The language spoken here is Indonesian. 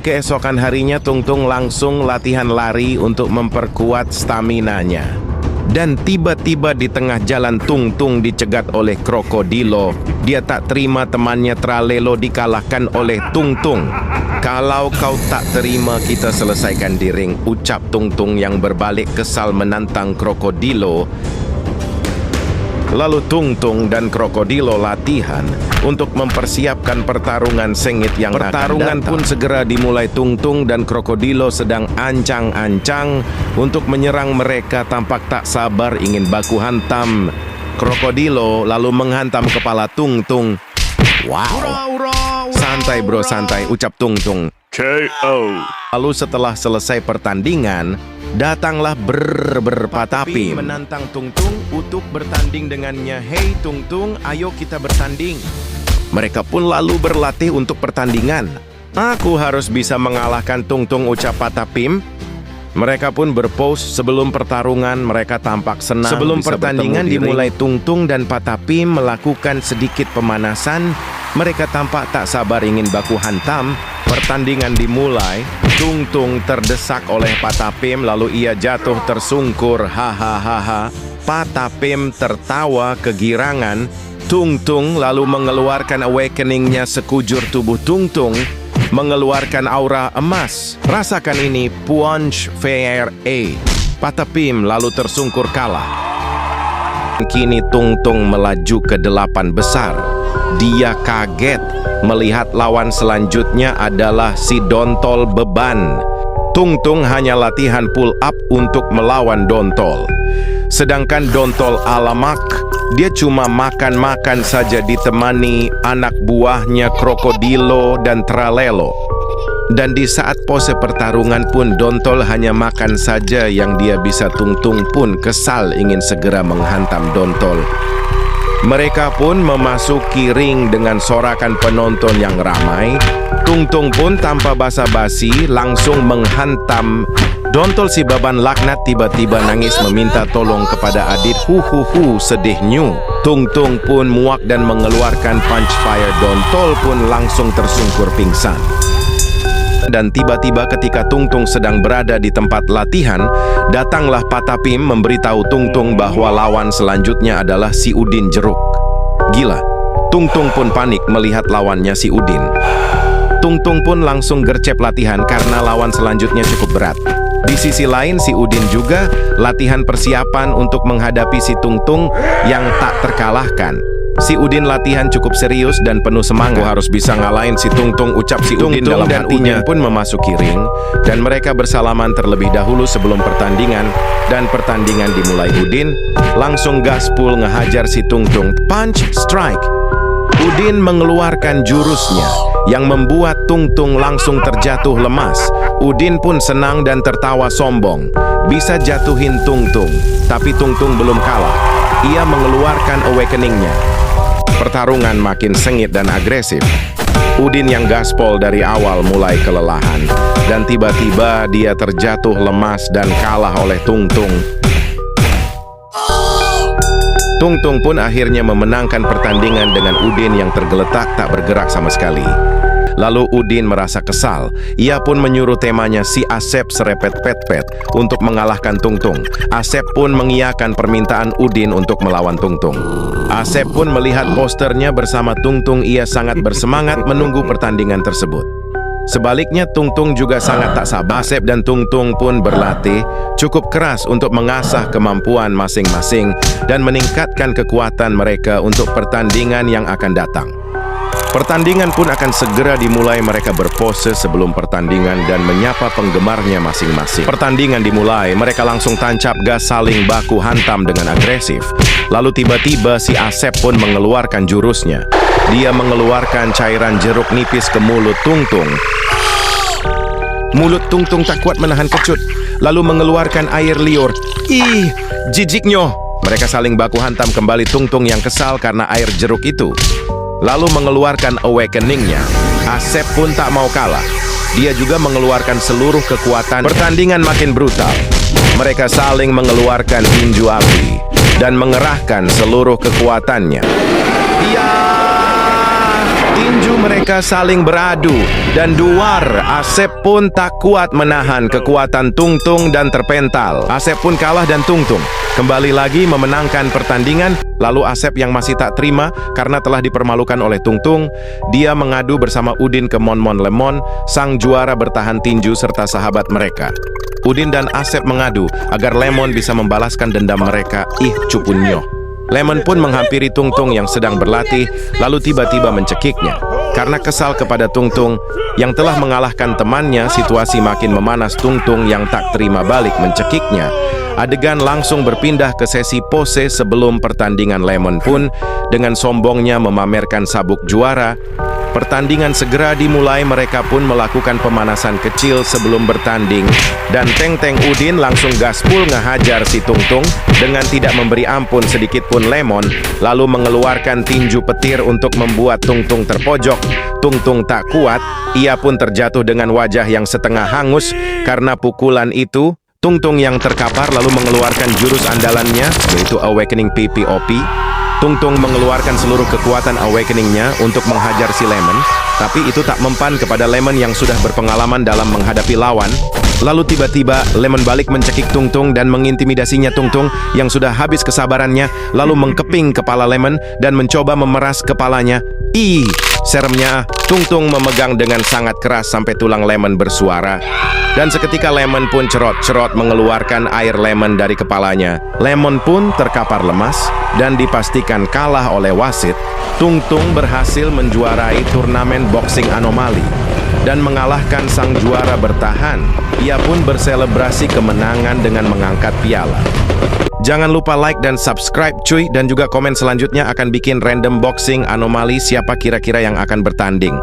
Keesokan harinya Tung Tung langsung latihan lari untuk memperkuat staminanya. Dan tiba-tiba di tengah jalan Tung Tung dicegat oleh krokodilo. Dia tak terima temannya Tralelo dikalahkan oleh Tung Tung. "Kalau kau tak terima, kita selesaikan di ring," ucap Tung Tung yang berbalik kesal menantang krokodilo. Lalu Tung Tung dan krokodilo latihan untuk mempersiapkan pertarungan sengit yang akan datang. Pertarungan pun segera dimulai. Tung Tung dan krokodilo sedang ancang-ancang untuk menyerang mereka, tampak tak sabar ingin baku hantam. Krokodilo lalu menghantam kepala Tung Tung. "Wow, santai bro, santai," ucap Tung Tung. KO. Lalu setelah selesai pertandingan, datanglah Patapim menantang Tung Tung untuk bertanding dengannya. "Hei Tung Tung, ayo kita bertanding." Mereka pun lalu berlatih untuk pertandingan. "Aku harus bisa mengalahkan Tung Tung," ucap Patapim. Mereka pun berpose sebelum pertarungan. Mereka tampak senang. Sebelum pertandingan dimulai, Tung Tung dan Patapim melakukan sedikit pemanasan. Mereka tampak tak sabar ingin baku hantam. Pertandingan dimulai. Tung Tung terdesak oleh Patapim, lalu ia jatuh tersungkur. Hahaha. Patapim tertawa kegirangan. Tung Tung lalu mengeluarkan awakening-nya. Sekujur tubuh Tung Tung mengeluarkan aura emas. "Rasakan ini, Punch Fair A." Patapim lalu tersungkur kalah. Kini Tung Tung melaju ke 8 besar. Dia kaget melihat lawan selanjutnya adalah si Dontol Beban. Tung Tung hanya latihan pull up untuk melawan Dontol. Sedangkan Dontol Alamak, dia cuma makan-makan saja ditemani anak buahnya Krokodilo dan Tralelo. Dan di saat pose pertarungan pun Dontol hanya makan saja yang dia bisa. Tung Tung pun kesal ingin segera menghantam Dontol. Mereka pun memasuki ring dengan sorakan penonton yang ramai. Tung Tung pun tanpa basa-basi langsung menghantam Dontol. Si Baban laknat tiba-tiba nangis meminta tolong kepada Adit. Huhuhu, sedihnya. Tung Tung pun muak dan mengeluarkan punch fire. Dontol pun langsung tersungkur pingsan. Dan tiba-tiba ketika Tung Tung sedang berada di tempat latihan, datanglah Patapim memberitahu Tung Tung bahwa lawan selanjutnya adalah si Udin Jeruk. Gila, Tung Tung pun panik melihat lawannya si Udin. Tung Tung pun langsung gercep latihan karena lawan selanjutnya cukup berat. Di sisi lain, si Udin juga latihan persiapan untuk menghadapi si Tung Tung yang tak terkalahkan. Si Udin latihan cukup serius dan penuh semangat. "Aku harus bisa ngalahin si Tung Tung," ucap si Udin dalam hatinya. Udin pun memasuki ring dan mereka bersalaman terlebih dahulu sebelum pertandingan. Dan pertandingan dimulai. Udin langsung gaspul ngehajar si Tung Tung. Punch strike. Udin mengeluarkan jurusnya yang membuat Tung Tung langsung terjatuh lemas. Udin pun senang dan tertawa sombong. Bisa jatuhin Tung Tung, tapi Tung Tung belum kalah. Ia mengeluarkan awakening-nya. Pertarungan makin sengit dan agresif. Udin yang gaspol dari awal mulai kelelahan. Dan tiba-tiba dia terjatuh lemas dan kalah oleh Tung Tung. Tung Tung pun akhirnya memenangkan pertandingan dengan Udin yang tergeletak tak bergerak sama sekali. Lalu Udin merasa kesal. Ia pun menyuruh temanya si Asep serepet-pet-pet untuk mengalahkan Tung Tung. Asep pun mengiyakan permintaan Udin untuk melawan Tung Tung. Asep pun melihat posternya bersama Tung Tung. Ia sangat bersemangat menunggu pertandingan tersebut. Sebaliknya Tung Tung juga sangat tak sabar. Asep dan Tung Tung pun berlatih cukup keras untuk mengasah kemampuan masing-masing dan meningkatkan kekuatan mereka untuk pertandingan yang akan datang. Pertandingan pun akan segera dimulai. Mereka berpose sebelum pertandingan dan menyapa penggemarnya masing-masing. Pertandingan dimulai, mereka langsung tancap gas saling baku hantam dengan agresif. Lalu tiba-tiba si Asep pun mengeluarkan jurusnya. Dia mengeluarkan cairan jeruk nipis ke mulut Tung Tung. Mulut Tung Tung tak kuat menahan kecut, lalu mengeluarkan air liur. Ih, jijiknya. Mereka saling baku hantam kembali. Tung Tung yang kesal karena air jeruk itu lalu mengeluarkan awakening-nya. Asep pun tak mau kalah. Dia juga mengeluarkan seluruh kekuatan. Pertandingan makin brutal. Mereka saling mengeluarkan tinju api dan mengerahkan seluruh kekuatannya. Tinju mereka Mereka saling beradu dan duar. Asep pun tak kuat menahan kekuatan Tungtung dan terpental. Asep pun kalah dan Tungtung kembali lagi memenangkan pertandingan. Lalu Asep yang masih tak terima karena telah dipermalukan oleh Tungtung, dia mengadu bersama Udin ke Mon Mon Lemon, sang juara bertahan tinju serta sahabat mereka. Udin dan Asep mengadu agar Lemon bisa membalaskan dendam mereka. Cupunyo. Lemon pun menghampiri Tungtung yang sedang berlatih, lalu tiba-tiba mencekiknya. Karena kesal kepada Tungtung yang telah mengalahkan temannya, situasi makin memanas. Tungtung yang tak terima balik mencekiknya. Adegan langsung berpindah ke sesi pose sebelum pertandingan. Lemon pun dengan sombongnya memamerkan sabuk juara. Pertandingan segera dimulai, mereka pun melakukan pemanasan kecil sebelum bertanding. Dan Teng Udin langsung gaspul ngehajar si Tungtung dengan tidak memberi ampun sedikit pun. Lemon lalu mengeluarkan tinju petir untuk membuat Tungtung terpojok. Tungtung tak kuat, ia pun terjatuh dengan wajah yang setengah hangus karena pukulan itu. Tungtung yang terkapar lalu mengeluarkan jurus andalannya, yaitu Awakening PPOP. Tungtung mengeluarkan seluruh kekuatan Awakening-nya untuk menghajar si Lemon, tapi itu tak mempan kepada Lemon yang sudah berpengalaman dalam menghadapi lawan. Lalu tiba-tiba Lemon balik mencekik Tungtung dan mengintimidasinya. Tungtung yang sudah habis kesabarannya lalu mengkeping kepala Lemon dan mencoba memeras kepalanya. Seremnya, Tungtung memegang dengan sangat keras sampai tulang Lemon bersuara. Dan seketika Lemon pun cerot-cerot mengeluarkan air lemon dari kepalanya. Lemon pun terkapar lemas dan dipastikan kalah oleh wasit. Tungtung berhasil menjuarai turnamen boxing anomali dan mengalahkan sang juara bertahan. Ia pun berselebrasi kemenangan dengan mengangkat piala. Jangan lupa like dan subscribe cuy, dan juga komen selanjutnya akan bikin random boxing anomali siapa kira-kira yang akan bertanding.